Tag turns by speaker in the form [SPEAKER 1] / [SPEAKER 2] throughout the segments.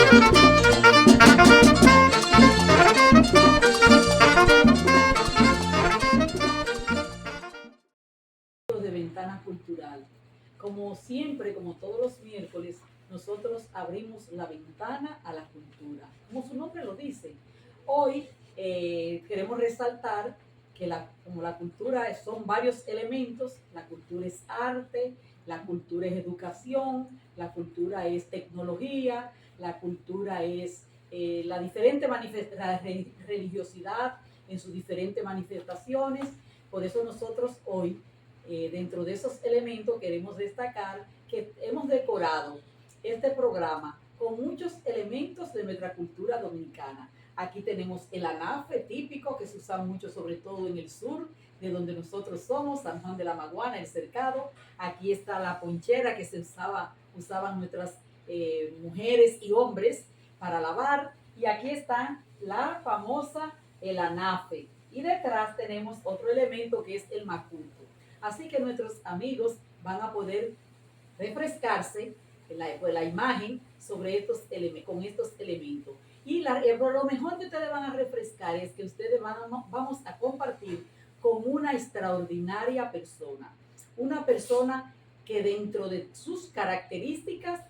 [SPEAKER 1] De Ventana Cultural. Como siempre, como todos los miércoles, nosotros abrimos la ventana a la cultura, como su nombre lo dice. Hoy queremos resaltar que como la cultura son varios elementos, la cultura es arte, la cultura es educación, la cultura es tecnología, la cultura es la diferente religiosidad en sus diferentes manifestaciones. Por eso nosotros hoy, dentro de esos elementos, queremos destacar que hemos decorado este programa con muchos elementos de nuestra cultura dominicana. Aquí tenemos el anafe típico que se usa mucho, sobre todo en el sur, de donde nosotros somos, San Juan de la Maguana, el Cercado. Aquí está la ponchera que usaban nuestras mujeres y hombres para lavar. Y aquí está la famosa el anafe. Y detrás tenemos otro elemento que es el macuto. Así que nuestros amigos van a poder refrescarse la imagen con estos elementos. Y lo mejor que ustedes van a refrescar es que ustedes vamos a compartir con una extraordinaria persona. Una persona que dentro de sus características,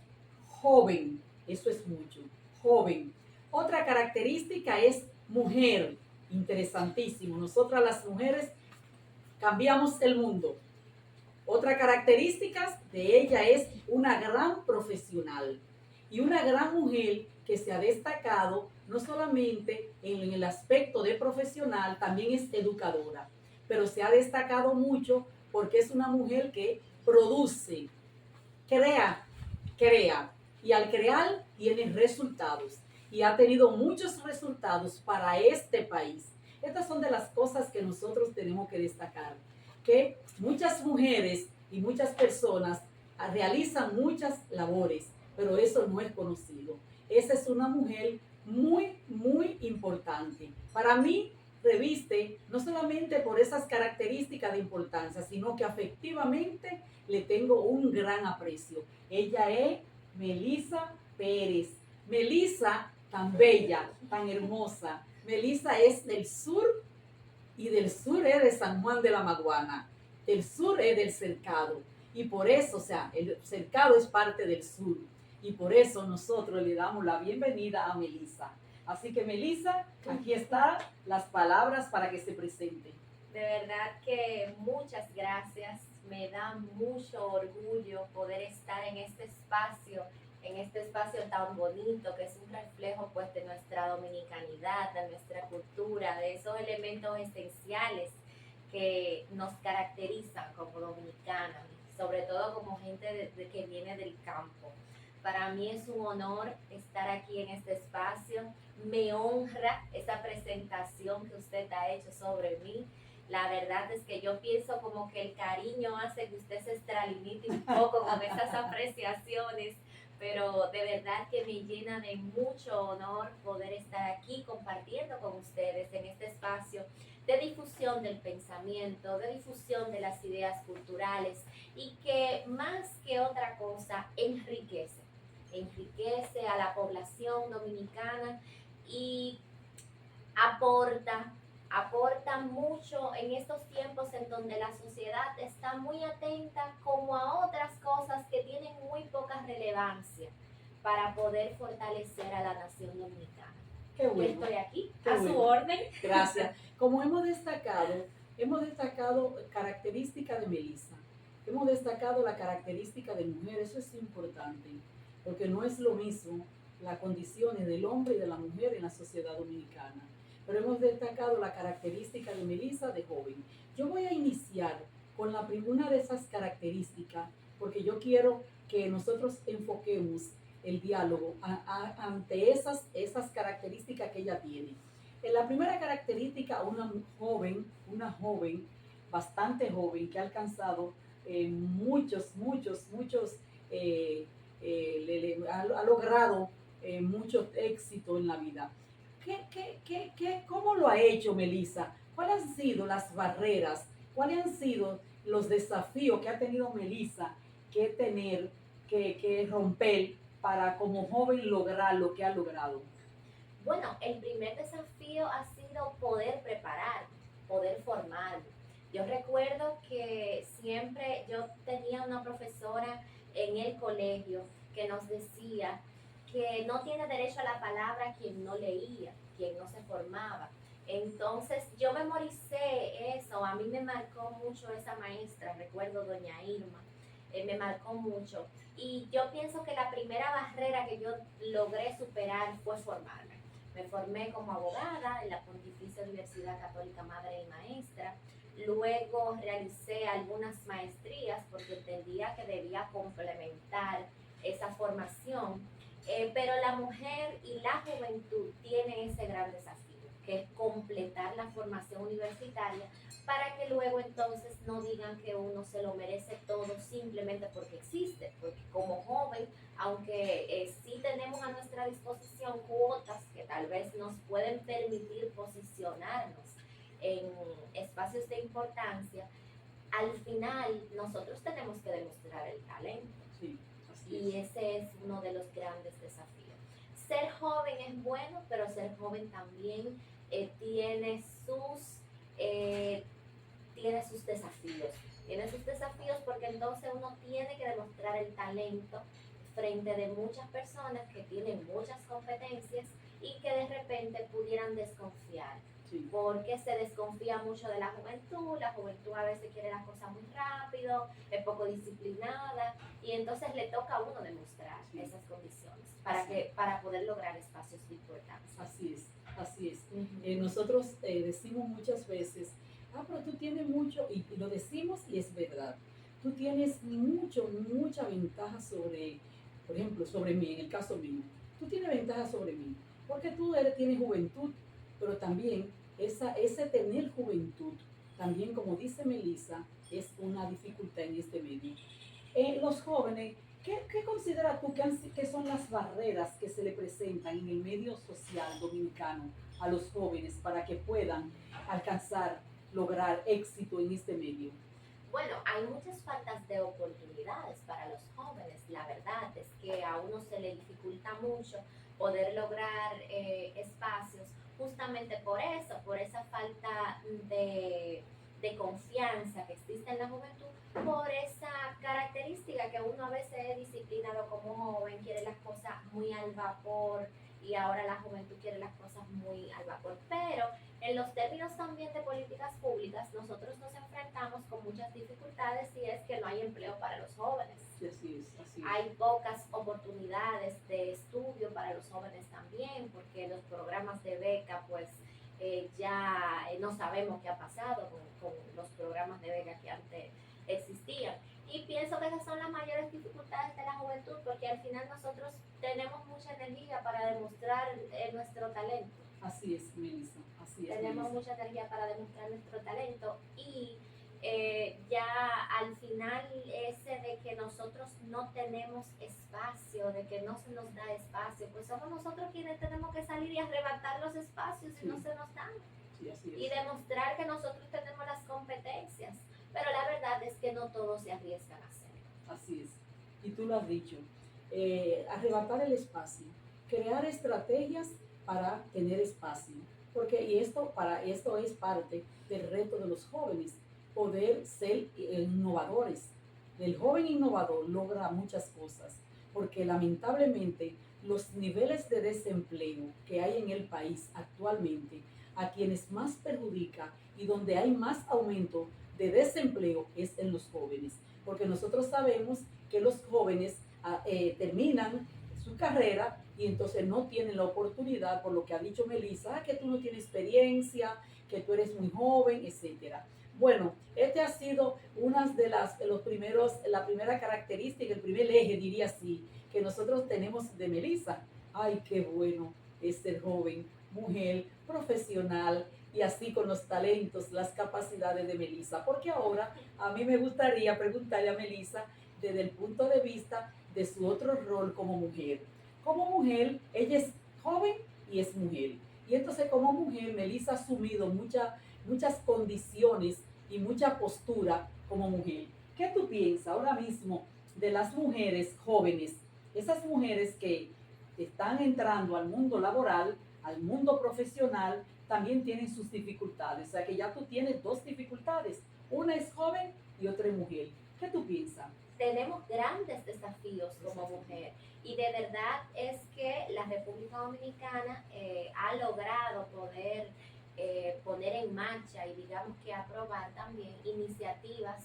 [SPEAKER 1] joven, eso es mucho, joven. Otra característica es mujer, interesantísimo. Nosotras las mujeres cambiamos el mundo. Otra característica de ella es una gran profesional y una gran mujer que se ha destacado no solamente en el aspecto de profesional, también es educadora, pero se ha destacado mucho porque es una mujer que produce, crea y al crear tiene resultados y ha tenido muchos resultados para este país. Estas son de las cosas que nosotros tenemos que destacar, que muchas mujeres y muchas personas realizan muchas labores, pero eso no es conocido. Esa es una mujer muy, muy importante. Para mí, reviste no solamente por esas características de importancia, sino que afectivamente le tengo un gran aprecio. Ella es Melissa Pérez. Melissa, tan bella, tan hermosa. Melissa es del sur y del sur es de San Juan de la Maguana. Del sur es del Cercado. Y por eso, o sea, el Cercado es parte del sur. Y por eso nosotros le damos la bienvenida a Melissa. Así que Melissa, aquí están las palabras para que se presente.
[SPEAKER 2] De verdad que muchas gracias. Me da mucho orgullo poder estar en este espacio tan bonito, que es un reflejo pues de nuestra dominicanidad, de nuestra cultura, de esos elementos esenciales que nos caracterizan como dominicanos, sobre todo como gente que viene del campo. Para mí es un honor estar aquí en este espacio. Me honra esa presentación que usted ha hecho sobre mí. La verdad es que yo pienso como que el cariño hace que usted se extralimite un poco con esas apreciaciones, pero de verdad que me llena de mucho honor poder estar aquí compartiendo con ustedes en este espacio de difusión del pensamiento, de difusión de las ideas culturales y que más que otra cosa enriquece a la población dominicana y aporta mucho en estos tiempos en donde la sociedad está muy atenta como a otras cosas que tienen muy poca relevancia para poder fortalecer a la nación dominicana.
[SPEAKER 1] Qué bueno.
[SPEAKER 2] Yo estoy aquí
[SPEAKER 1] Qué
[SPEAKER 2] a
[SPEAKER 1] bueno.
[SPEAKER 2] su orden.
[SPEAKER 1] Gracias. Como hemos destacado características de Melissa. Hemos destacado la característica de mujer, eso es importante, porque no es lo mismo las condiciones del hombre y de la mujer en la sociedad dominicana. Pero hemos destacado la característica de Melissa de joven. Yo voy a iniciar con una de esas características, porque yo quiero que nosotros enfoquemos el diálogo ante esas características que ella tiene. En la primera característica, una joven, bastante joven, que ha alcanzado ha logrado mucho éxito en la vida. ¿Cómo lo ha hecho Melissa? ¿Cuáles han sido las barreras? ¿Cuáles han sido los desafíos que ha tenido Melissa que romper para como joven lograr lo que ha logrado?
[SPEAKER 2] Bueno, el primer desafío ha sido poder preparar, poder formar. Yo recuerdo que siempre yo tenía una profesora en el colegio que nos decía que no tiene derecho a la palabra quien no leía, quien no se formaba. Entonces yo memoricé eso, a mí me marcó mucho esa maestra, recuerdo doña Irma, me marcó mucho. Y yo pienso que la primera barrera que yo logré superar fue formarme. Me formé como abogada en la Pontificia Universidad Católica Madre y Maestra. Luego realicé algunas maestrías porque entendía que debía complementar esa formación. Pero la mujer y la juventud tienen ese gran desafío, que es completar la formación universitaria para que luego entonces no digan que uno se lo merece todo simplemente porque existe, porque como joven, aunque sí tenemos a nuestra disposición cuotas que tal vez nos pueden permitir posicionarnos en espacios de importancia, al final nosotros tenemos que demostrar el talento.
[SPEAKER 1] Sí, así
[SPEAKER 2] Y
[SPEAKER 1] es.
[SPEAKER 2] ese es uno de los grandes desafíos. Ser joven es bueno, pero ser joven también tiene eh, tiene sus desafíos. Tiene sus desafíos porque entonces uno tiene que demostrar el talento frente de muchas personas que tienen muchas competencias y que de repente pudieran desconfiar.
[SPEAKER 1] Sí,
[SPEAKER 2] Porque se desconfía mucho de la juventud a veces quiere las cosas muy rápido, es poco disciplinada y entonces le toca a uno demostrar
[SPEAKER 1] sí.
[SPEAKER 2] esas condiciones
[SPEAKER 1] Así,
[SPEAKER 2] para poder lograr espacios de importancia.
[SPEAKER 1] así es, así es.
[SPEAKER 2] Ujú.
[SPEAKER 1] Nosotros decimos muchas veces, pero tú tienes mucho, y lo decimos y es verdad, tú tienes mucha ventaja sobre, por ejemplo, sobre mí, en el caso mío, tú tienes ventaja sobre mí, porque tienes juventud, pero también ese tener juventud, también como dice Melissa, es una dificultad en este medio. Los jóvenes, ¿qué consideras tú que son las barreras que se le presentan en el medio social dominicano a los jóvenes para que puedan alcanzar, lograr éxito en este medio?
[SPEAKER 2] Bueno, hay muchas faltas de oportunidades para los jóvenes. La verdad es que a uno se le dificulta mucho poder lograr espacios justamente por eso, por esa falta de confianza que existe en la juventud, por esa característica que uno a veces es disciplinado como joven, quiere las cosas muy al vapor y ahora la juventud quiere las cosas muy al vapor. Pero en los términos también de políticas públicas, nosotros nos enfrentamos con muchas dificultades y es que no hay empleo para los jóvenes.
[SPEAKER 1] Sí, así es, así es.
[SPEAKER 2] Hay pocas oportunidades de estudio para los jóvenes también, porque los programas de beca, pues ya no sabemos qué ha pasado con los programas de beca que antes existían. Y pienso que esas son las mayores dificultades de la juventud, porque al final nosotros tenemos mucha energía para demostrar nuestro talento.
[SPEAKER 1] Así es, Melissa, así es,
[SPEAKER 2] Tenemos
[SPEAKER 1] Melissa.
[SPEAKER 2] mucha energía para demostrar nuestro talento y ya al final ese de que nosotros no tenemos espacio, de que no se nos da espacio, pues somos nosotros quienes tenemos que salir y arrebatar los espacios y
[SPEAKER 1] Sí.
[SPEAKER 2] no se nos dan.
[SPEAKER 1] Sí, así
[SPEAKER 2] Y
[SPEAKER 1] es.
[SPEAKER 2] demostrar que nosotros tenemos las competencias. Pero la verdad es que no todos se arriesgan a hacerlo.
[SPEAKER 1] Así es. Y tú lo has dicho. Arrebatar el espacio, crear estrategias para tener espacio. Porque para esto es parte del reto de los jóvenes, poder ser innovadores. El joven innovador logra muchas cosas, porque lamentablemente los niveles de desempleo que hay en el país actualmente, a quienes más perjudica y donde hay más aumento de desempleo es en los jóvenes, porque nosotros sabemos que los jóvenes terminan su carrera y entonces no tienen la oportunidad, por lo que ha dicho Melissa, que tú no tienes experiencia, que tú eres muy joven, etcétera. Bueno, este ha sido una de la primera característica, el primer eje, diría así, que nosotros tenemos de Melissa. Ay, qué bueno es ser joven, mujer, profesional, y así con los talentos, las capacidades de Melissa. Porque ahora a mí me gustaría preguntarle a Melissa desde el punto de vista de su otro rol como mujer. Como mujer, ella es joven y es mujer. Y entonces como mujer, Melissa ha asumido muchas condiciones y mucha postura como mujer. ¿Qué tú piensas ahora mismo de las mujeres jóvenes esas mujeres que están entrando al mundo laboral, al mundo profesional, también tienen sus dificultades. O sea que ya tú tienes dos dificultades. Una es joven y otra es mujer. ¿Qué tú piensas?
[SPEAKER 2] Tenemos grandes desafíos como mujer y de verdad es que la República Dominicana ha logrado poder poner en marcha y digamos que aprobar también iniciativas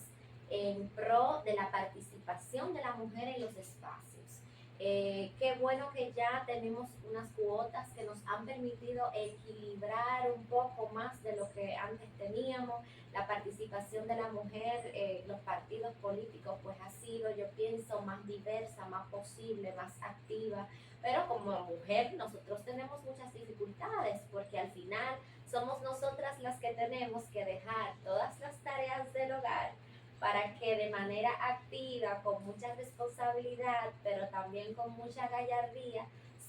[SPEAKER 2] en pro de la participación de la mujer en los espacios. Qué bueno que ya tenemos unas cuotas que nos han permitido equilibrar un poco más de lo que antes teníamos. La participación de la mujer en los partidos políticos pues ha sido, yo pienso, más diversa, más posible, más activa, pero como mujer nosotros tenemos muchas dificultades porque al final somos nosotras las que tenemos que dejar todas las tareas del hogar para que de manera activa, con mucha responsabilidad, pero también con mucha gallardía,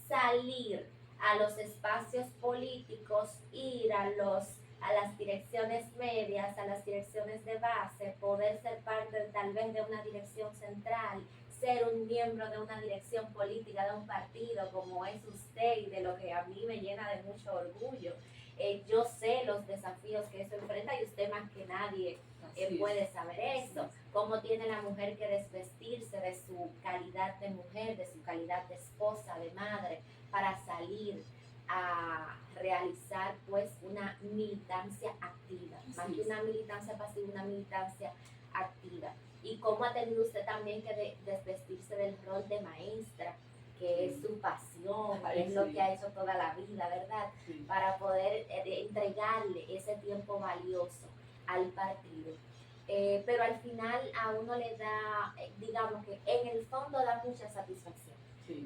[SPEAKER 2] salir a los espacios políticos, ir a las direcciones medias, a las direcciones de base, poder ser parte tal vez de una dirección central, ser un miembro de una dirección política de un partido como es usted y de lo que a mí me llena de mucho orgullo. Yo sé los desafíos que eso enfrenta y usted más que nadie puede saber eso, cómo tiene la mujer que desvestirse de su calidad de mujer, de su calidad de esposa, de madre, para salir a realizar pues una militancia activa, más que una militancia pasiva, una militancia activa. Y cómo ha tenido usted también que desvestirse del rol de maestra, que es su pasión, es lo que ha hecho toda la vida, ¿verdad? Para poder entregarle ese tiempo valioso al partido. Pero al final a uno le da, digamos que en el fondo da mucha satisfacción.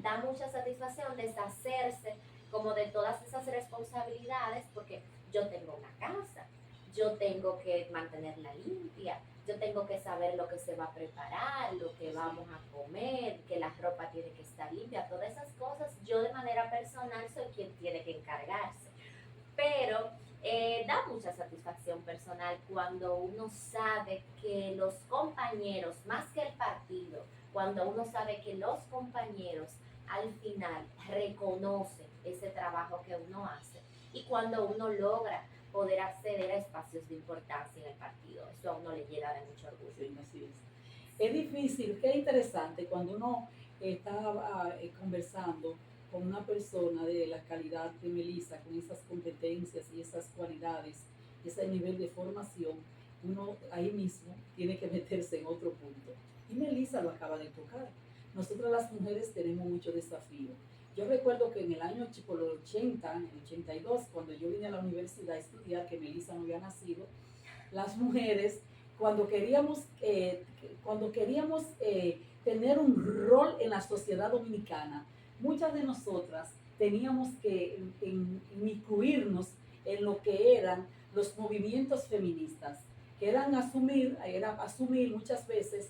[SPEAKER 2] Da mucha satisfacción deshacerse como de todas esas responsabilidades porque yo tengo una casa, yo tengo que mantenerla limpia, yo tengo que saber lo que se va a preparar, lo que vamos a comer, que la ropa tiene que estar limpia, todas esas cosas yo de manera personal soy quien tiene que encargarse. Pero da mucha satisfacción personal cuando uno sabe que los compañeros, más que el partido, cuando uno sabe que los compañeros al final reconocen ese trabajo que uno hace y cuando uno logra poder acceder a espacios de importancia en el partido. Eso a uno le llena de mucho orgullo.
[SPEAKER 1] Sí, así es. Es difícil, qué interesante cuando uno está conversando con una persona de la calidad de Melissa, con esas competencias y esas cualidades, ese nivel de formación, uno ahí mismo tiene que meterse en otro punto. Y Melissa lo acaba de tocar. Nosotras las mujeres tenemos mucho desafío. Yo recuerdo que en el año por los 80, en el 82, cuando yo vine a la universidad a estudiar, que Melissa no había nacido, las mujeres, cuando queríamos tener un rol en la sociedad dominicana, muchas de nosotras teníamos que incluirnos en lo que eran los movimientos feministas, que era asumir muchas veces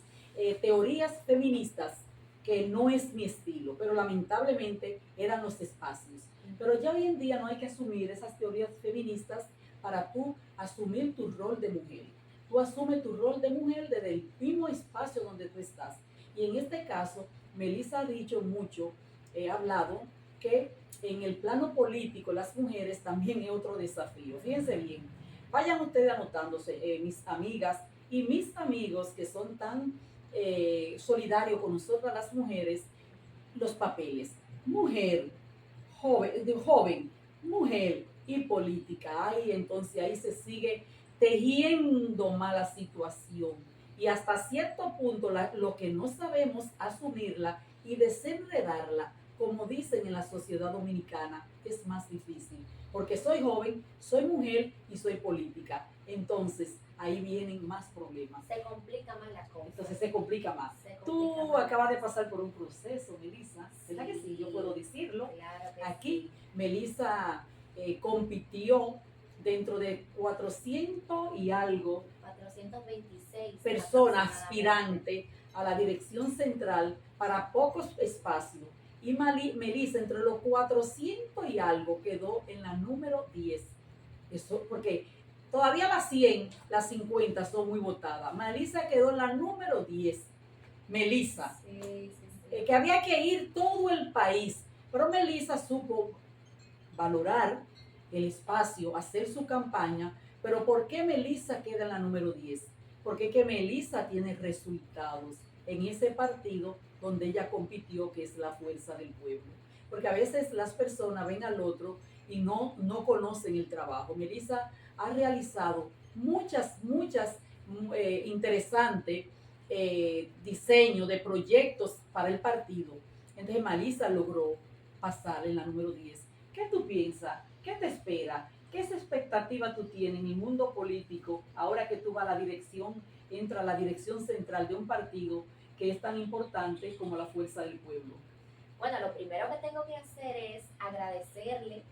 [SPEAKER 1] teorías feministas que no es mi estilo, pero lamentablemente eran los espacios. Pero ya hoy en día no hay que asumir esas teorías feministas para tú asumir tu rol de mujer. Tú asumes tu rol de mujer desde el mismo espacio donde tú estás. Y en este caso, Melissa ha dicho mucho, he hablado, que en el plano político las mujeres también es otro desafío. Fíjense bien, vayan ustedes anotándose, mis amigas y mis amigos que son tan solidarios con nosotras las mujeres, los papeles. Mujer, joven, mujer y política. Ay, entonces ahí se sigue tejiendo mala situación. Y hasta cierto punto lo que no sabemos asumirla y desenredarla, como dicen en la sociedad dominicana, es más difícil. Porque soy joven, soy mujer y soy política. Entonces, ahí vienen más problemas.
[SPEAKER 2] Se complica más la cosa.
[SPEAKER 1] Entonces se complica más. Tú acabas de pasar por un proceso, Melissa, ¿verdad que sí? Yo puedo decirlo.
[SPEAKER 2] Claro que
[SPEAKER 1] Aquí,
[SPEAKER 2] sí.
[SPEAKER 1] Melissa compitió dentro de 400 y algo
[SPEAKER 2] 426
[SPEAKER 1] personas aspirantes a la dirección central para pocos espacios. Y Melissa, entre los 400 y algo, quedó en la número 10. Eso, porque todavía las 100, las 50 son muy votadas. Melissa quedó en la número 10. Melissa.
[SPEAKER 2] Sí.
[SPEAKER 1] que había que ir todo el país. Pero Melissa supo valorar el espacio, hacer su campaña. Pero ¿por qué Melissa queda en la número 10? Porque es que Melissa tiene resultados en ese partido donde ella compitió, que es la Fuerza del Pueblo. Porque a veces las personas ven al otro y no conocen el trabajo. Melissa ha realizado muchas interesantes diseños de proyectos para el partido. Entonces Melissa logró pasar en la número 10. ¿Qué tú piensas? ¿Qué te espera? ¿Qué expectativa tú tienes en el mundo político ahora que tú vas a la dirección, entra a la dirección central de un partido que es tan importante como la Fuerza del Pueblo?
[SPEAKER 2] Bueno, lo primero que tengo que hacer es agradecerle,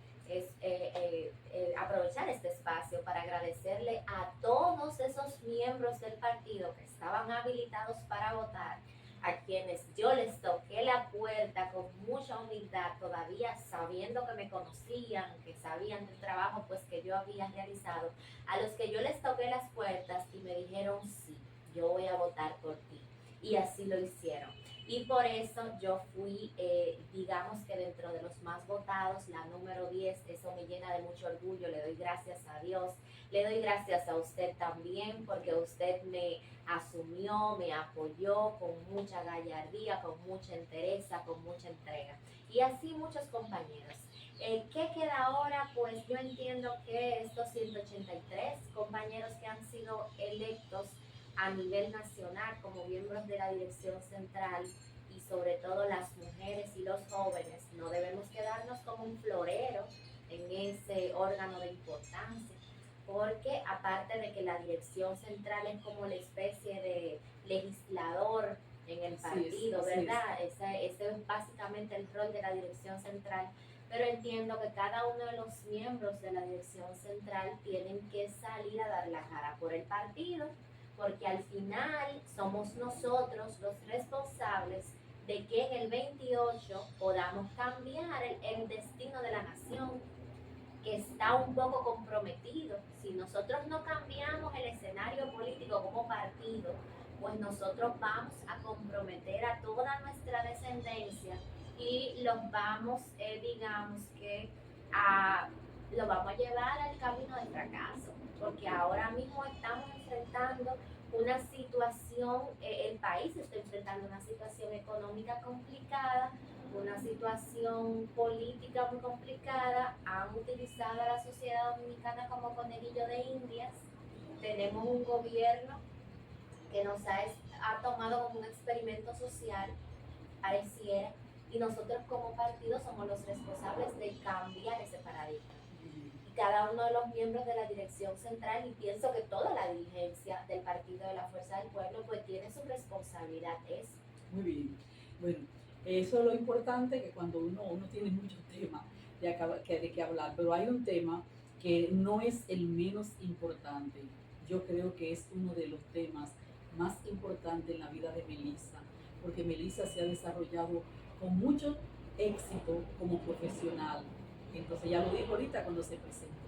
[SPEAKER 2] aprovechar este espacio para agradecerle a todos esos miembros del partido que estaban habilitados para votar, a quienes yo les toqué la puerta con mucha humildad, todavía sabiendo que me conocían, que sabían del trabajo pues que yo había realizado, a los que yo les toqué las puertas y me dijeron sí, yo voy a votar por ti. Y así lo hicieron. Y por eso yo fui, digamos que dentro de los más votados, la número 10, eso me llena de mucho orgullo, le doy gracias a Dios, le doy gracias a usted también, porque usted me asumió, me apoyó con mucha gallardía, con mucha entereza, con mucha entrega. Y así muchos compañeros. ¿Qué queda ahora? Pues yo entiendo que estos 183 compañeros que han sido electos a nivel nacional como miembros de la dirección central y sobre todo las mujeres y los jóvenes, no debemos quedarnos como un florero en ese órgano de importancia, porque aparte de que la dirección central es como la especie de legislador en el partido,
[SPEAKER 1] así
[SPEAKER 2] ¿verdad? Ese es básicamente el rol de la dirección central, pero entiendo que cada uno de los miembros de la dirección central tienen que salir a dar la cara por el partido, porque al final somos nosotros los responsables de que en el 28 podamos cambiar el destino de la nación, que está un poco comprometido. Si nosotros no cambiamos el escenario político como partido, pues nosotros vamos a comprometer a toda nuestra descendencia y los vamos, digamos que, lo vamos a llevar al camino del fracaso, porque ahora mismo estamos enfrentando una situación, el país está enfrentando una situación económica complicada, una situación política muy complicada, han utilizado a la sociedad dominicana como conejillo de indias, tenemos un gobierno que nos ha tomado como un experimento social, pareciera, y nosotros como partido somos los responsables de cambiar ese paradigma. Y cada uno de los miembros de la dirección central, y pienso que toda la dirigencia del Partido de la Fuerza del Pueblo, pues tiene su responsabilidad.
[SPEAKER 1] Muy bien. Bueno, eso es lo importante, que cuando uno tiene muchos temas de que hablar, pero hay un tema que no es el menos importante. Yo creo que es uno de los temas más importantes en la vida de Melissa, porque Melissa se ha desarrollado con mucho éxito como profesional. Entonces, ya lo dijo ahorita cuando se presentó.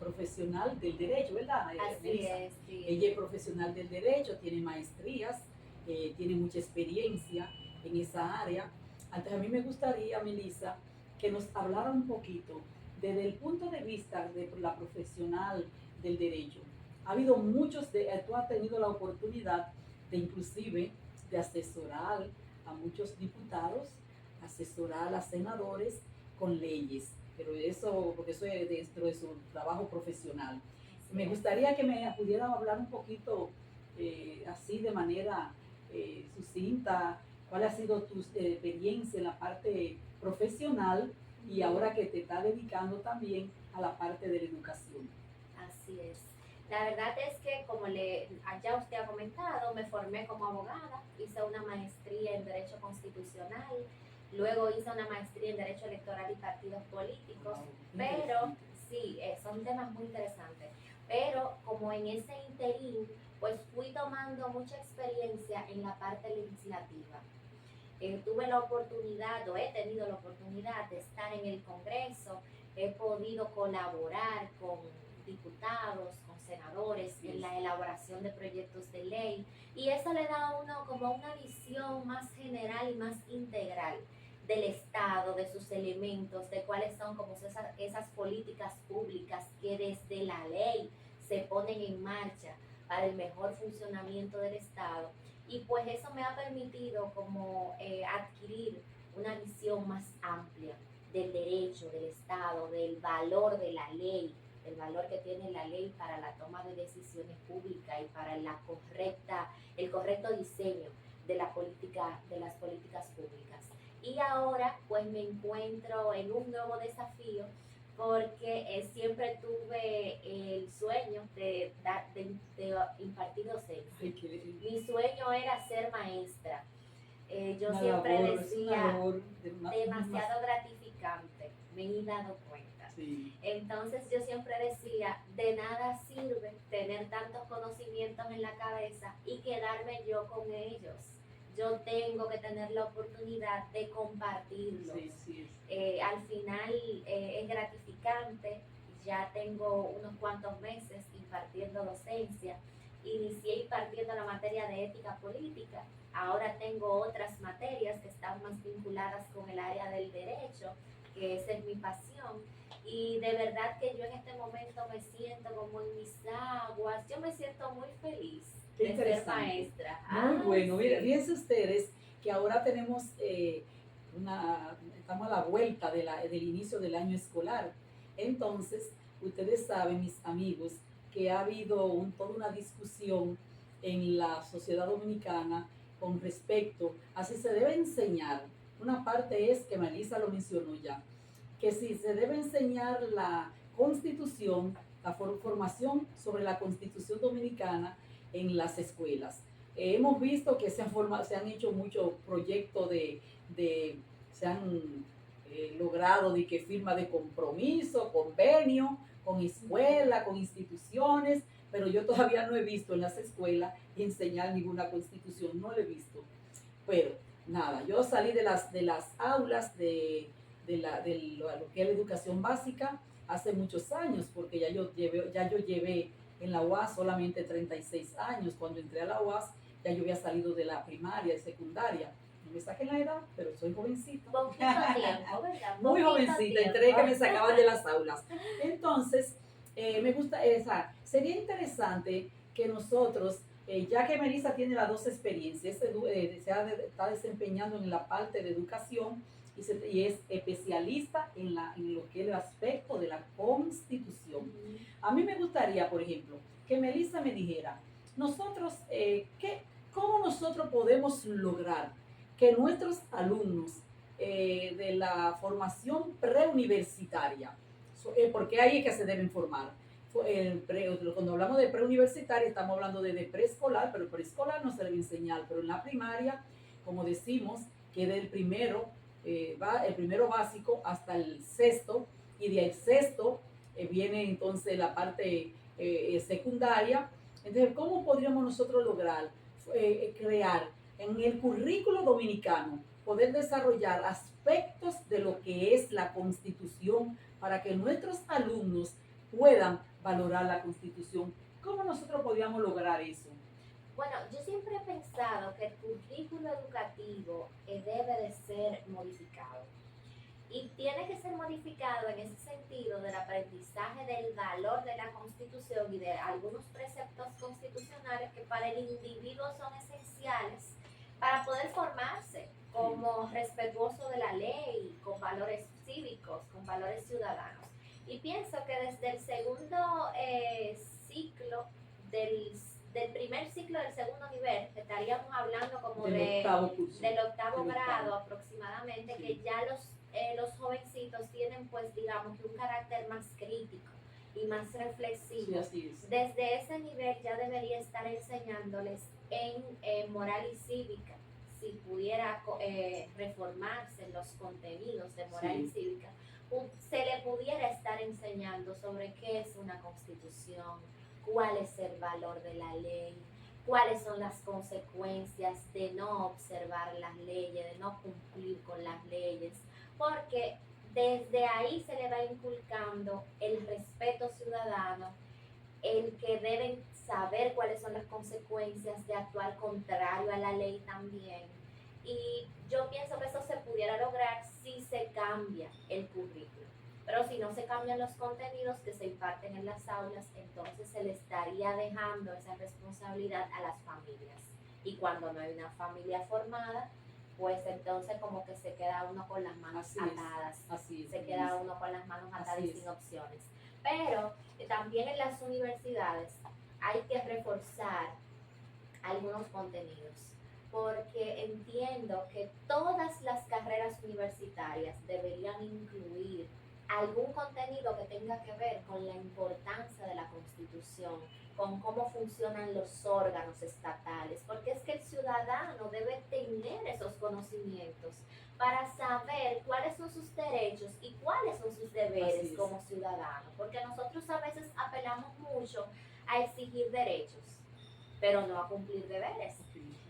[SPEAKER 1] Profesional del derecho, ¿verdad?
[SPEAKER 2] Así
[SPEAKER 1] Melissa.
[SPEAKER 2] es, sí.
[SPEAKER 1] Ella es profesional del derecho, tiene maestrías, tiene mucha experiencia en esa área. Entonces, a mí me gustaría, Melissa, que nos hablara un poquito desde el punto de vista de la profesional del derecho. Ha habido tú has tenido la oportunidad de inclusive de asesorar a muchos diputados, asesorar a senadores con leyes, pero eso, porque eso es dentro de su trabajo profesional. Me gustaría que me pudieran hablar un poquito así de manera sucinta, cuál ha sido tu experiencia en la parte profesional y ahora que te está dedicando también a la parte de la educación.
[SPEAKER 2] Así es. La verdad es que, como ya usted ha comentado, me formé como abogada, hice una maestría en Derecho Constitucional, luego hice una maestría en Derecho Electoral y Partidos Políticos, pero sí, son temas muy interesantes. Pero como en ese interín, pues fui tomando mucha experiencia en la parte legislativa. Tuve la oportunidad, o he tenido la oportunidad de estar en el Congreso, he podido colaborar con diputados, con senadores, en la elaboración de proyectos de ley, y eso le da a uno como una visión más general y más integral del Estado, de sus elementos, de cuáles son como esas políticas públicas que desde la ley se ponen en marcha para el mejor funcionamiento del Estado. Y pues eso me ha permitido como adquirir una visión más amplia del derecho, del Estado, del valor de la ley, el valor que tiene la ley para la toma de decisiones públicas y para el correcto diseño de las políticas públicas. Y ahora pues me encuentro en un nuevo desafío porque siempre tuve el sueño de impartir docencia. Mi sueño era ser maestra. Yo siempre decía, demasiado gratificante, me he dado cuenta.
[SPEAKER 1] Sí.
[SPEAKER 2] Entonces yo siempre decía, de nada sirve tener tantos conocimientos en la cabeza y quedarme yo con ellos. Yo tengo que tener la oportunidad de compartirlos.
[SPEAKER 1] Sí.
[SPEAKER 2] Al final es gratificante, ya tengo unos cuantos meses impartiendo docencia. Inicié impartiendo la materia de ética política, ahora tengo otras materias que están más vinculadas con el área del derecho, que esa es mi pasión, y de verdad que yo en este momento me siento como en mis aguas, yo me siento muy feliz de ser maestra.
[SPEAKER 1] Muy bueno, sí. Fíjense ustedes que ahora tenemos estamos a la vuelta del inicio del año escolar, entonces ustedes saben, mis amigos, que ha habido toda una discusión en la sociedad dominicana con respecto a si se debe enseñar. Una parte es que Melissa lo mencionó ya, que si se debe enseñar la Constitución, la formación sobre la Constitución dominicana en las escuelas. Hemos visto que se han hecho muchos proyectos se han logrado de que firma de compromiso, convenio con escuelas, con instituciones, pero yo todavía no he visto en las escuelas enseñar ninguna constitución, no lo he visto. Pero nada, yo salí de las aulas de lo que es la educación básica hace muchos años, porque ya yo llevé en la UAS solamente 36 años. Cuando entré a la UAS ya yo había salido de la primaria y secundaria. No me saquen la edad, pero soy jovencita.
[SPEAKER 2] Poquito tiempo, ¿verdad?
[SPEAKER 1] Muy jovencita, entré que me sacaban de las aulas. Entonces, me gusta sería interesante que nosotros, ya que Melissa tiene las dos experiencias, está desempeñando en la parte de educación y es especialista en lo que es el aspecto de la Constitución. A mí me gustaría, por ejemplo, que Melissa me dijera, nosotros, ¿cómo nosotros podemos lograr que nuestros alumnos de la formación preuniversitaria, porque ahí es que se deben formar? Cuando hablamos de preuniversitaria estamos hablando de preescolar, pero preescolar no se debe enseñar, pero en la primaria, como decimos, que del primero básico hasta el sexto, y del sexto viene entonces la parte secundaria. Entonces, ¿cómo podríamos nosotros lograr crear en el currículo dominicano, poder desarrollar aspectos de lo que es la Constitución para que nuestros alumnos puedan valorar la Constitución? ¿Cómo nosotros podríamos lograr eso?
[SPEAKER 2] Bueno, yo siempre he pensado que el currículo educativo debe de ser modificado. Y tiene que ser modificado en ese sentido del aprendizaje del valor de la Constitución y de algunos preceptos constitucionales que para el individuo son esenciales para poder formarse como respetuoso de la ley, con valores cívicos, con valores ciudadanos. Y pienso que desde el segundo ciclo del primer ciclo del segundo nivel, estaríamos hablando como del octavo grado aproximadamente, sí, que ya los jovencitos tienen, pues digamos, un carácter más crítico y más reflexivo.
[SPEAKER 1] Sí, así es.
[SPEAKER 2] Desde ese nivel ya debería estar enseñándoles en moral y cívica, si pudiera reformarse los contenidos de moral, sí, y cívica, se le pudiera estar enseñando sobre qué es una constitución, cuál es el valor de la ley, cuáles son las consecuencias de no observar las leyes, de no cumplir con las leyes, porque desde ahí se le va inculcando el respeto ciudadano, el que deben saber cuáles son las consecuencias de actuar contrario a la ley también. Y yo pienso que eso se pudiera lograr si se cambia el currículo. Pero si no se cambian los contenidos que se imparten en las aulas, entonces se le estaría dejando esa responsabilidad a las familias. Y cuando no hay una familia formada, pues entonces como que se queda uno con las manos atadas. Se queda uno con las manos atadas y sin opciones. Pero también en las universidades hay que reforzar algunos contenidos, porque entiendo que todas las carreras universitarias deberían incluir algún contenido que tenga que ver con la importancia de la Constitución, con cómo funcionan los órganos estatales, porque es que el ciudadano debe tener esos conocimientos para saber cuáles son sus derechos y cuáles son sus deberes como ciudadano, porque nosotros a veces apelamos mucho a exigir derechos, pero no a cumplir deberes.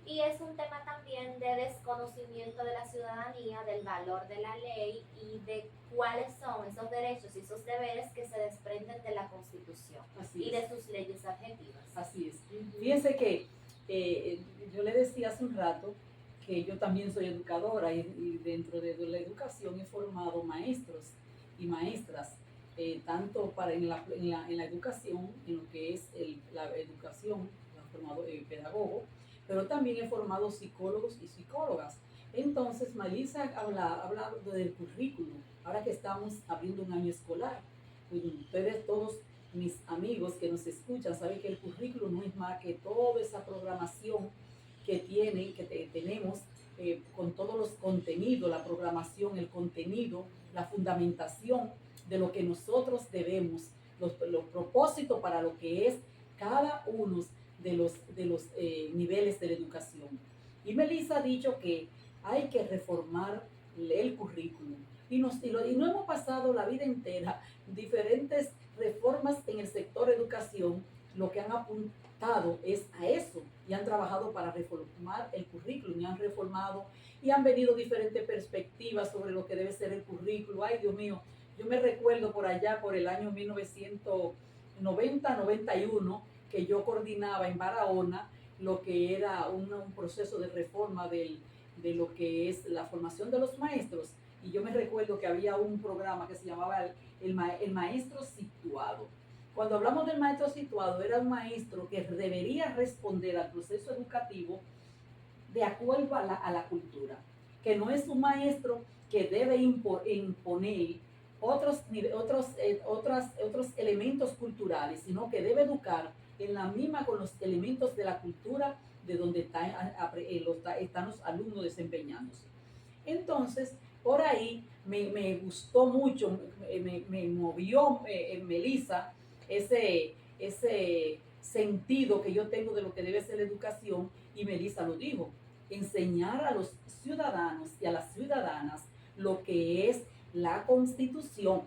[SPEAKER 2] Y es un tema también de desconocimiento de la ciudadanía, del valor de la ley y de cuáles son esos derechos y esos deberes que se desprenden de la Constitución y de sus leyes adjetivas.
[SPEAKER 1] Así es. Fíjense que yo le decía hace un rato que yo también soy educadora y dentro de la educación he formado maestros y maestras, tanto en la educación, en lo que es la educación, he formado pedagogo, pero también he formado psicólogos y psicólogas. Entonces, Melissa habla del currículum, ahora que estamos abriendo un año escolar. Ustedes todos, mis amigos que nos escuchan, saben que el currículum no es más que toda esa programación que tenemos con todos los contenidos, la programación, el contenido, la fundamentación de lo que nosotros debemos, los propósitos para lo que es cada uno de los niveles de la educación. Y Melissa ha dicho que hay que reformar el currículum. Y no hemos pasado la vida entera diferentes reformas en el sector educación, lo que han apuntado es a eso y han trabajado para reformar el currículum y han reformado y han venido diferentes perspectivas sobre lo que debe ser el currículum. Ay, Dios mío, yo me recuerdo por allá, por el año 1990-91, que yo coordinaba en Barahona lo que era un proceso de reforma de lo que es la formación de los maestros. Y yo me recuerdo que había un programa que se llamaba el maestro situado. Cuando hablamos del maestro situado, era un maestro que debería responder al proceso educativo de acuerdo a la cultura, que no es un maestro que debe imponer otros elementos culturales, sino que debe educar en la misma con los elementos de la cultura de donde están los alumnos desempeñándose. Entonces, por ahí me gustó mucho, me movió en Melissa ese sentido que yo tengo de lo que debe ser la educación, y Melissa lo dijo, enseñar a los ciudadanos y a las ciudadanas lo que es la Constitución,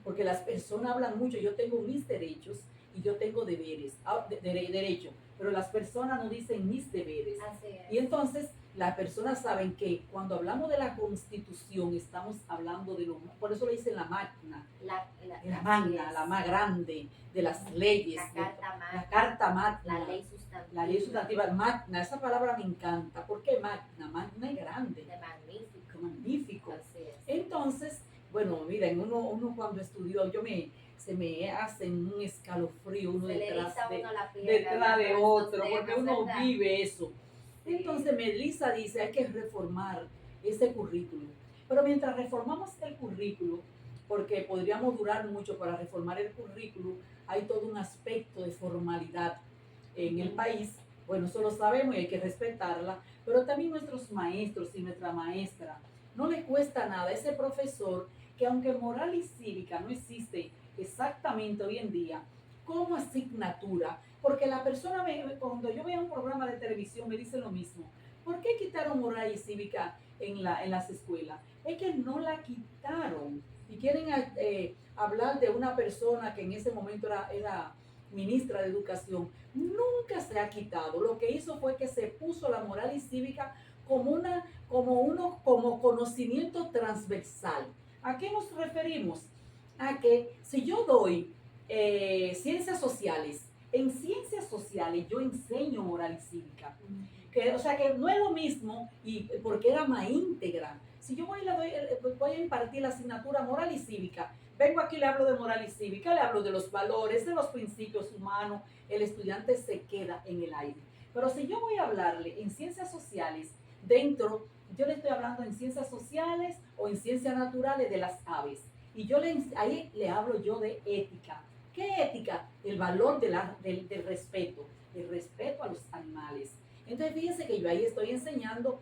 [SPEAKER 1] porque las personas hablan mucho, yo tengo mis derechos y yo tengo deberes, derecho, pero las personas no dicen mis deberes.
[SPEAKER 2] Así es.
[SPEAKER 1] Y entonces las personas saben que cuando hablamos de la Constitución estamos hablando de por eso le dicen la magna, la magna, la más grande de las leyes,
[SPEAKER 2] la carta magna,
[SPEAKER 1] la ley sustantiva, magna, esa palabra me encanta. ¿Por qué magna? Magna y grande.
[SPEAKER 2] De magnífico.
[SPEAKER 1] Magnífico.
[SPEAKER 2] Así es.
[SPEAKER 1] Entonces, bueno, miren, uno cuando estudió, se me hace un escalofrío uno detrás de otro, porque uno vive eso. Sí. Entonces, Melissa dice, hay que reformar ese currículo. Pero mientras reformamos el currículo, porque podríamos durar mucho para reformar el currículo, hay todo un aspecto de formalidad en el país. Bueno, eso lo sabemos y hay que respetarla, pero también nuestros maestros y nuestra maestra, no le cuesta nada ese profesor que, aunque moral y cívica no existe exactamente hoy en día como asignatura, porque la persona, cuando yo veo un programa de televisión, me dice lo mismo. ¿Por qué quitaron moral y cívica en las escuelas? Es que no la quitaron y quieren hablar de una persona que en ese momento era ministra de Educación. Nunca se ha quitado. Lo que hizo fue que se puso la moral y cívica como conocimiento transversal ¿A qué nos referimos? A que si yo doy ciencias sociales, en ciencias sociales yo enseño moral y cívica. Que, o sea que no es lo mismo, y porque era más íntegra. Si yo voy a impartir la asignatura moral y cívica, vengo aquí, le hablo de moral y cívica, le hablo de los valores, de los principios humanos, el estudiante se queda en el aire. Pero si yo voy a hablarle en ciencias sociales, yo le estoy hablando en ciencias sociales o en ciencias naturales de las aves. Y ahí le hablo yo de ética. ¿Qué ética? El valor del respeto, el respeto a los animales. Entonces fíjense que yo ahí estoy enseñando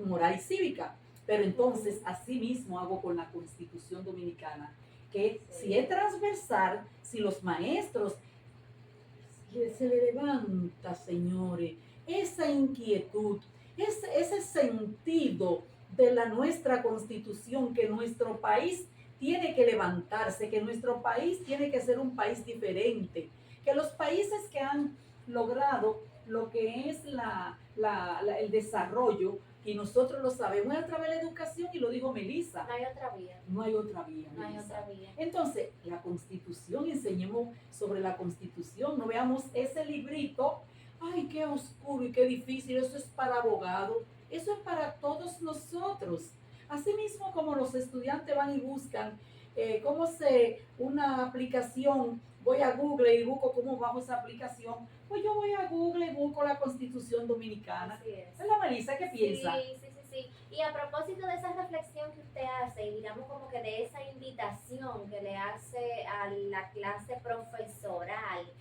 [SPEAKER 1] moral y cívica, pero entonces así mismo hago con la Constitución Dominicana, que si es transversal, si los maestros se le levanta, señores, esa inquietud, ese sentido de nuestra Constitución, que nuestro país tiene que levantarse, que nuestro país tiene que ser un país diferente, que los países que han logrado lo que es el desarrollo, y nosotros lo sabemos a través de la educación, y lo dijo Melissa.
[SPEAKER 2] No hay otra vía.
[SPEAKER 1] No hay otra vía.
[SPEAKER 2] No hay otra vía.
[SPEAKER 1] Entonces, la Constitución, enseñemos sobre la Constitución, no veamos ese librito, ay, qué oscuro y qué difícil, eso es para abogados, eso es para todos nosotros. Asimismo, como los estudiantes van y buscan una aplicación, voy a Google y busco cómo bajo esa aplicación, pues yo voy a Google y busco la Constitución Dominicana.
[SPEAKER 2] Así es.
[SPEAKER 1] ¿Es la Melissa qué piensa?
[SPEAKER 2] Sí. Y a propósito de esa reflexión que usted hace, y digamos como que de esa invitación que le hace a la clase profesoral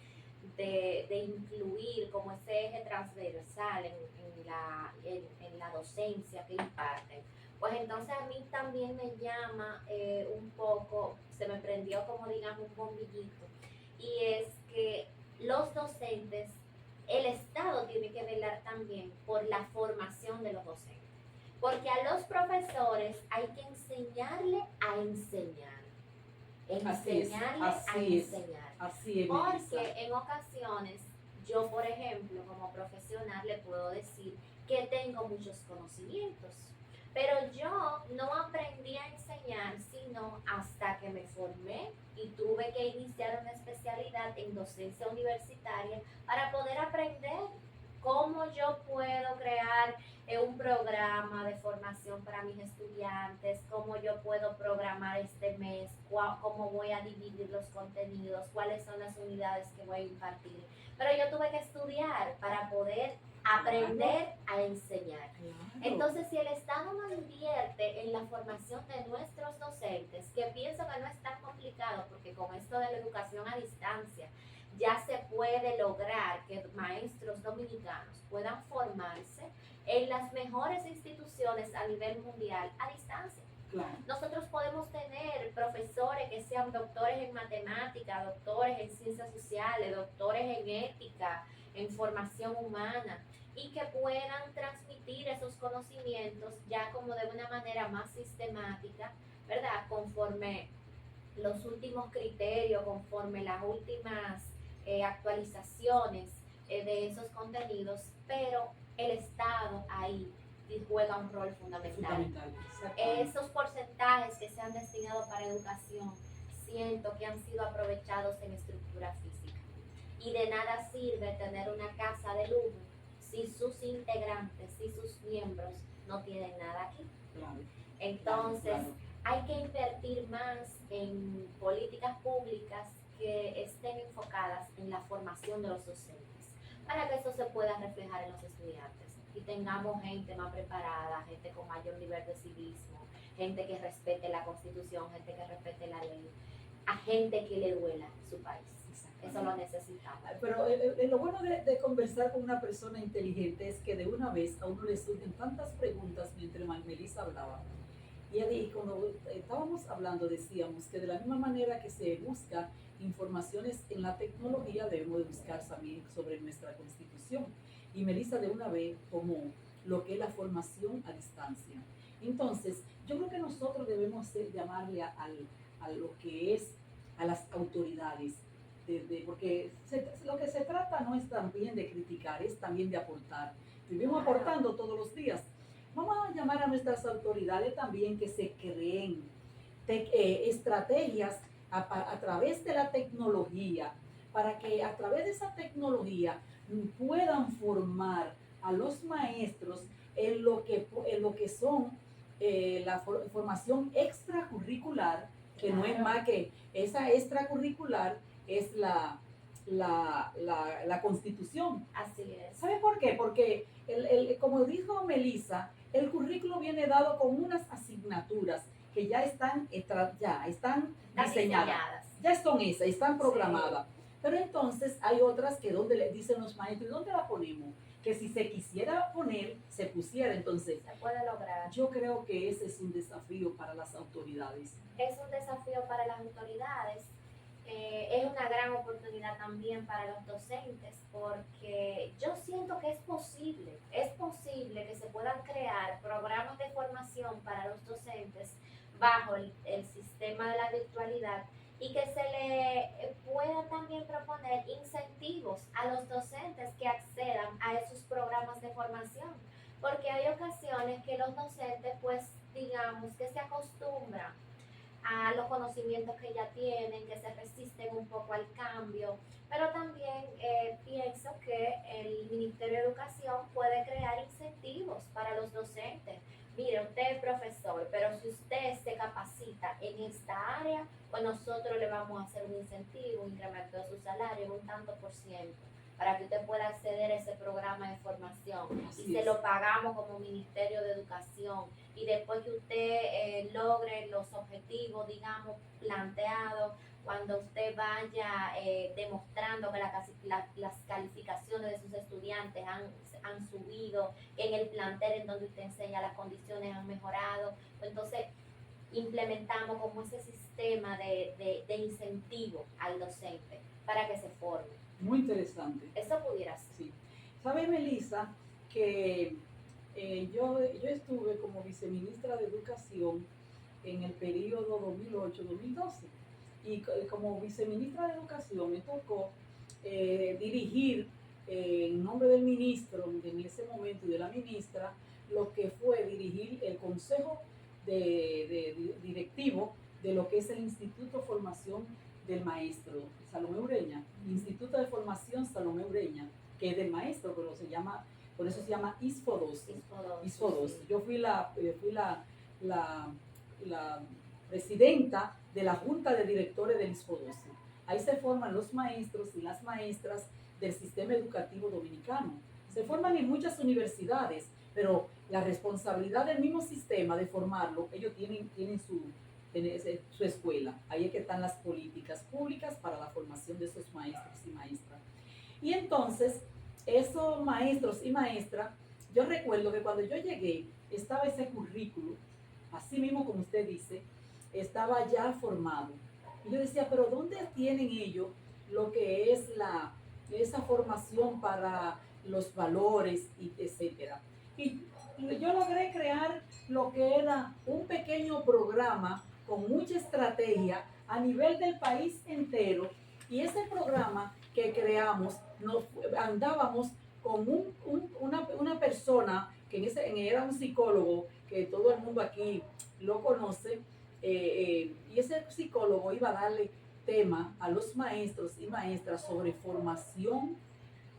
[SPEAKER 2] de incluir como ese eje transversal en la docencia que imparten, pues entonces a mí también me llama un poco, se me prendió como digamos un bombillito, y es que los docentes, el Estado tiene que velar también por la formación de los docentes, porque a los profesores hay que enseñarle a enseñar,
[SPEAKER 1] Así es.
[SPEAKER 2] Porque en ocasiones yo, por ejemplo, como profesional le puedo decir que tengo muchos conocimientos, pero yo no aprendí a enseñar sino hasta que me formé y tuve que iniciar una especialidad en docencia universitaria para poder aprender cómo yo puedo crear un programa de formación para mis estudiantes, cómo yo puedo programar este mes, cómo voy a dividir los contenidos, cuáles son las unidades que voy a impartir. Pero yo tuve que estudiar para poder aprender a enseñar. Entonces, si el Estado no invierte en la formación de nuestros docentes, que pienso que no es tan complicado, porque con esto de la educación a distancia, ya se puede lograr que maestros dominicanos puedan formarse en las mejores instituciones a nivel mundial a distancia.
[SPEAKER 1] Claro.
[SPEAKER 2] Nosotros podemos tener profesores que sean doctores en matemática, doctores en ciencias sociales, doctores en ética, en formación humana, y que puedan transmitir esos conocimientos ya como de una manera más sistemática, ¿verdad? Conforme los últimos criterios, conforme las últimas actualizaciones de esos contenidos, pero el Estado ahí juega un rol fundamental. Esos porcentajes que se han destinado para educación, siento que han sido aprovechados en estructura física. Y de nada sirve tener una casa de lujo si sus integrantes, si sus miembros no tienen nada aquí. Entonces, hay que invertir más en políticas públicas que estén enfocadas en la formación de los docentes, para que eso se pueda reflejar en los estudiantes y tengamos gente más preparada, gente con mayor nivel de civismo, gente que respete la Constitución, gente que respete la ley, a gente que le duela su país. Eso lo necesitamos.
[SPEAKER 1] Pero lo bueno de conversar con una persona inteligente es que de una vez a uno le surgen tantas preguntas mientras Melissa hablaba. Y cuando estábamos hablando decíamos que de la misma manera que se busca informaciones en la tecnología, debemos de buscar también sobre nuestra Constitución. Y Melissa de una vez tomó lo que es la formación a distancia. Entonces, yo creo que nosotros debemos llamarle a lo que es a las autoridades, porque lo que se trata no es también de criticar, es también de aportar. Vivimos aportando todos los días. Vamos a llamar a nuestras autoridades también que se creen estrategias a través de la tecnología, para que a través de esa tecnología puedan formar a los maestros en lo que son la formación extracurricular, que no es más que esa extracurricular es la Constitución.
[SPEAKER 2] Así es.
[SPEAKER 1] ¿Sabe por qué? Porque, como dijo Melissa, el currículo viene dado con unas asignaturas que ya están diseñadas. Ya son esas, están programadas. Sí. Pero entonces hay otras que donde le dicen los maestros, ¿dónde la ponemos? Que si se quisiera poner, se pusiera. Entonces,
[SPEAKER 2] se puede lograr.
[SPEAKER 1] Yo creo que ese es un desafío para las autoridades.
[SPEAKER 2] Es un desafío para las autoridades. Es una gran oportunidad también para los docentes, porque yo siento que es posible que se puedan crear programas de formación para los docentes bajo el sistema de la virtualidad, y que se le pueda también proponer incentivos a los docentes que accedan a esos programas de formación, porque hay ocasiones que los docentes, pues digamos que se acostumbran a los conocimientos que ya tienen, que se resisten un poco al cambio, pero también pienso que el Ministerio de Educación puede crear incentivos para los docentes. Mire, usted es profesor, pero si usted se capacita en esta área, pues nosotros le vamos a hacer un incentivo, un incremento de su salario, un tanto por ciento, para que usted pueda acceder a ese programa de formación. Y se lo pagamos como Ministerio de Educación. Y después que usted logre los objetivos, digamos, planteados, cuando usted vaya demostrando que las calificaciones de sus estudiantes han subido, que en el plantel en donde usted enseña las condiciones han mejorado, entonces implementamos como ese sistema de incentivo al docente para que se forme.
[SPEAKER 1] Muy interesante.
[SPEAKER 2] Eso pudiera ser.
[SPEAKER 1] Sí. ¿Sabe, Melissa, que yo estuve como viceministra de Educación en el periodo 2008-2012? Y como viceministra de Educación me tocó dirigir en nombre del ministro en ese momento y de la ministra lo que fue dirigir el consejo directivo de lo que es el Instituto de Formación del Maestro Salomé Ureña, Instituto de Formación Salomé Ureña, que es del maestro, pero por eso se llama ISFO2. ISFO2. Sí. Yo fui la presidenta de la Junta de Directores del ISFO2. Ahí se forman los maestros y las maestras del sistema educativo dominicano. Se forman en muchas universidades, pero la responsabilidad del mismo sistema de formarlo, ellos tienen su escuela. Ahí es que están las políticas públicas para la formación de esos maestros y maestras. Y entonces, esos maestros y maestras, yo recuerdo que cuando yo llegué, estaba ese currículo, así mismo como usted dice, estaba ya formado. Y yo decía, pero ¿dónde tienen ellos lo que es esa formación para los valores, y etcétera? Y yo logré crear lo que era un pequeño programa con mucha estrategia a nivel del país entero, y ese programa que creamos, andábamos con una persona que era un psicólogo, que todo el mundo aquí lo conoce, y ese psicólogo iba a darle tema a los maestros y maestras sobre formación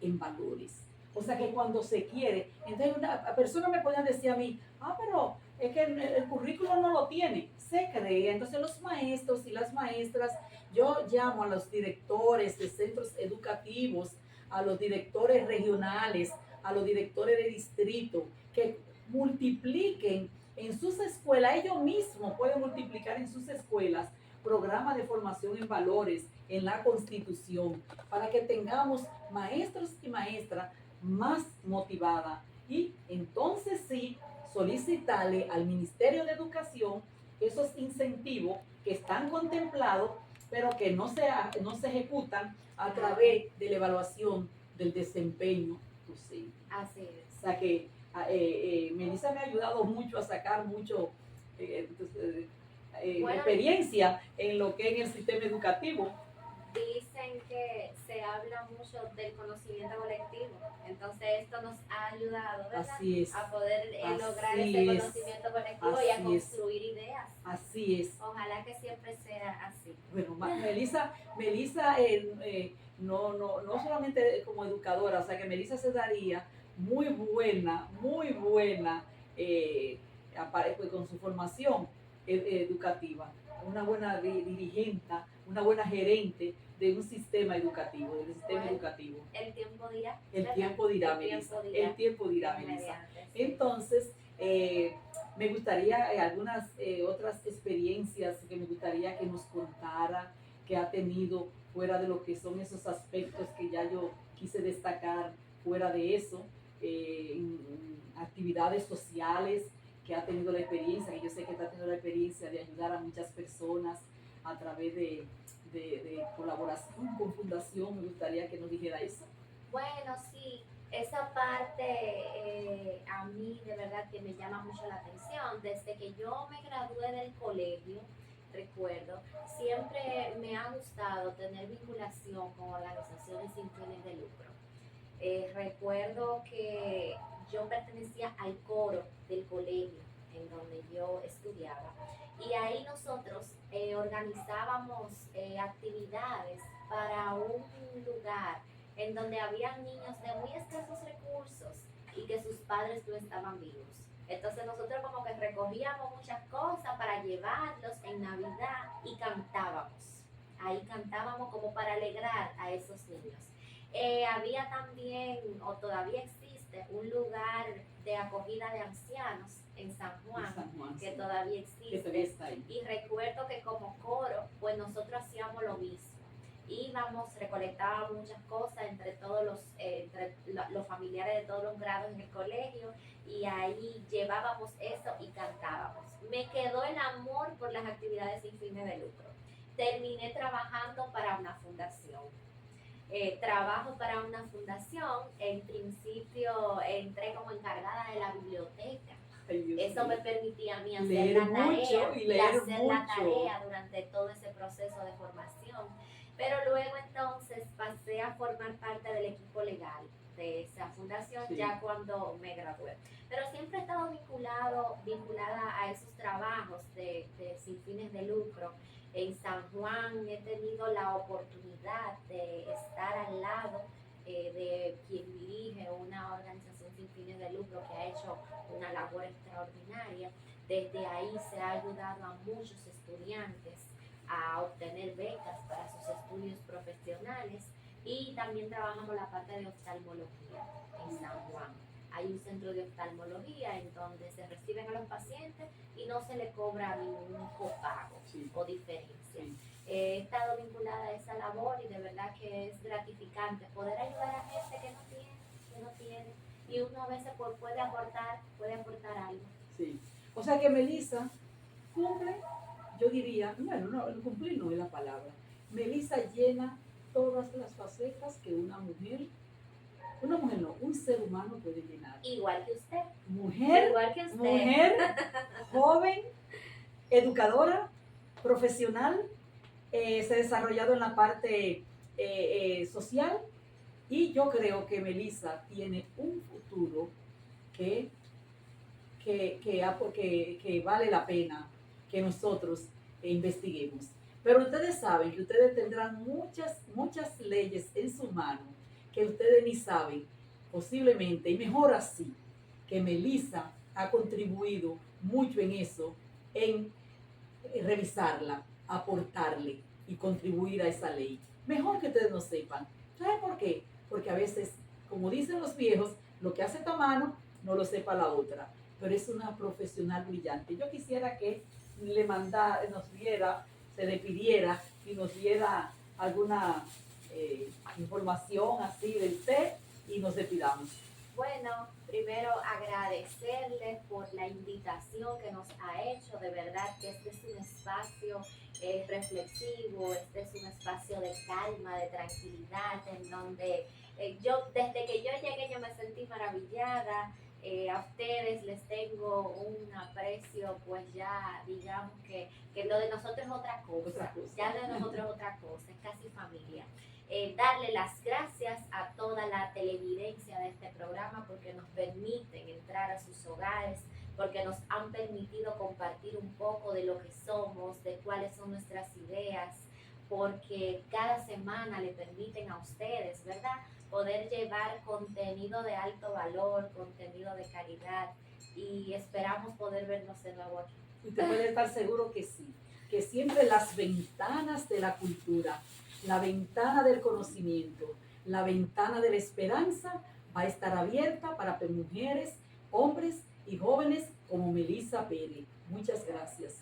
[SPEAKER 1] en valores. O sea que cuando se quiere, entonces una persona me podía decir a mí, pero es que el currículo no lo tiene, se crea. Entonces los maestros y las maestras, yo llamo a los directores de centros educativos, a los directores regionales, a los directores de distrito, que multipliquen en sus escuelas, ellos mismos pueden multiplicar en sus escuelas programas de formación en valores, en la Constitución, para que tengamos maestros y maestras más motivadas, y entonces sí solicitarle al Ministerio de Educación esos incentivos que están contemplados, pero que no se ejecutan a través de la evaluación del desempeño docente.
[SPEAKER 2] Así es.
[SPEAKER 1] O sea que Melissa me ha ayudado mucho a sacar mucho experiencia en lo que es en el sistema educativo.
[SPEAKER 2] Dicen que se habla mucho del conocimiento colectivo, entonces esto nos ha ayudado, ¿verdad?
[SPEAKER 1] Así es,
[SPEAKER 2] A poder lograr
[SPEAKER 1] así
[SPEAKER 2] ese
[SPEAKER 1] es,
[SPEAKER 2] conocimiento colectivo y a
[SPEAKER 1] así es,
[SPEAKER 2] construir ideas.
[SPEAKER 1] así es.
[SPEAKER 2] Ojalá que siempre sea así.
[SPEAKER 1] Bueno, Melissa no solamente como educadora, o sea que Melissa se daría muy buena pues, con su formación educativa, una buena dirigente, una buena gerente de un sistema educativo, del sistema
[SPEAKER 2] Bueno,
[SPEAKER 1] educativo.
[SPEAKER 2] El tiempo dirá.
[SPEAKER 1] El
[SPEAKER 2] ¿verdad?
[SPEAKER 1] tiempo dirá,
[SPEAKER 2] El
[SPEAKER 1] Melissa.
[SPEAKER 2] tiempo dirá.
[SPEAKER 1] El tiempo dirá,
[SPEAKER 2] Dios
[SPEAKER 1] Melissa.
[SPEAKER 2] mediante, sí.
[SPEAKER 1] Entonces, me gustaría algunas otras experiencias que me gustaría que nos contara, que ha tenido fuera de lo que son esos aspectos que ya yo quise destacar, fuera de eso, actividades sociales que ha tenido la experiencia, que yo sé que está teniendo la experiencia de ayudar a muchas personas a través de colaboración con Fundación. Me gustaría que nos dijera eso.
[SPEAKER 2] Bueno, sí, esa parte a mí de verdad que me llama mucho la atención. Desde que yo me gradué del colegio, recuerdo, siempre me ha gustado tener vinculación con organizaciones sin fines de lucro. Recuerdo que yo pertenecía al coro del colegio en donde yo estudiaba y ahí nosotros organizábamos actividades para un lugar en donde había niños de muy escasos recursos y que sus padres no estaban vivos. Entonces nosotros como que recogíamos muchas cosas para llevarlos en Navidad y cantábamos. Ahí cantábamos como para alegrar a esos niños. Había también, o todavía existe, un lugar de acogida de ancianos en San Juan, que
[SPEAKER 1] Sí,
[SPEAKER 2] todavía
[SPEAKER 1] que todavía
[SPEAKER 2] existe.
[SPEAKER 1] está ahí.
[SPEAKER 2] Y recuerdo que como coro, pues nosotros hacíamos lo mismo. Íbamos, recolectábamos muchas cosas entre todos los familiares de todos los grados en el colegio y ahí llevábamos eso y cantábamos. Me quedó el amor por las actividades sin fines de lucro. Terminé trabajando para una fundación. Trabajo para una fundación, en principio entré como encargada de la biblioteca. Eso me permitía a mí hacer
[SPEAKER 1] leer
[SPEAKER 2] la
[SPEAKER 1] mucho
[SPEAKER 2] tarea
[SPEAKER 1] y leer
[SPEAKER 2] hacer
[SPEAKER 1] mucho.
[SPEAKER 2] la tarea durante todo ese proceso de formación. Pero luego entonces pasé a formar parte del equipo legal de esa fundación
[SPEAKER 1] Sí.
[SPEAKER 2] ya cuando me gradué. Pero siempre he estado vinculada a esos trabajos de sin fines de lucro. En San Juan he tenido la oportunidad de estar al lado de quien dirige una organización sin fines de lucro que ha hecho una labor extraordinaria. Desde ahí se ha ayudado a muchos estudiantes a obtener becas para sus estudios profesionales y también trabajamos la parte de oftalmología en San Juan. Hay un centro de oftalmología en donde se reciben a los pacientes y no se le cobra ningún copago o diferencia.
[SPEAKER 1] Sí.
[SPEAKER 2] He estado vinculada a esa labor y de verdad que es gratificante poder ayudar a gente que no tiene y uno a veces puede aportar algo.
[SPEAKER 1] Sí. O sea que Melissa cumple, yo diría, bueno, no, cumplir no es la palabra. Melissa llena todas las facetas que una mujer no, un ser humano puede llenar.
[SPEAKER 2] Igual que usted.
[SPEAKER 1] Mujer, joven, educadora, profesional, se ha desarrollado en la parte social y yo creo que Melissa tiene un futuro que vale la pena que nosotros investiguemos. Pero ustedes saben que ustedes tendrán muchas leyes en su mano que ustedes ni saben, posiblemente, y mejor así, que Melissa ha contribuido mucho en eso, en revisarla, aportarle y contribuir a esa ley. Mejor que ustedes no sepan. ¿Saben por qué? Porque a veces, como dicen los viejos, lo que hace tu mano no lo sepa la otra. Pero es una profesional brillante. Yo quisiera que nos viera, se despidiera y nos diera alguna información así de usted y nos despidamos.
[SPEAKER 2] Bueno, primero agradecerles por la invitación que nos ha hecho. De verdad que este es un espacio reflexivo, este es un espacio de calma, de tranquilidad, en donde desde que yo llegué yo me sentí maravillada. A ustedes les tengo un aprecio, pues ya digamos que lo de nosotros es otra cosa, ya de nosotros es otra cosa, es casi familia. Darle las gracias a toda la televidencia de este programa porque nos permiten entrar a sus hogares, porque nos han permitido compartir un poco de lo que somos, de cuáles son nuestras ideas, porque cada semana le permiten a ustedes, ¿verdad?, poder llevar contenido de alto valor, contenido de calidad, y esperamos poder vernos de nuevo aquí.
[SPEAKER 1] Usted puede estar seguro que sí, que siempre las ventanas de la cultura, la ventana del conocimiento, la ventana de la esperanza va a estar abierta para mujeres, hombres y jóvenes como Melissa Pérez. Muchas gracias.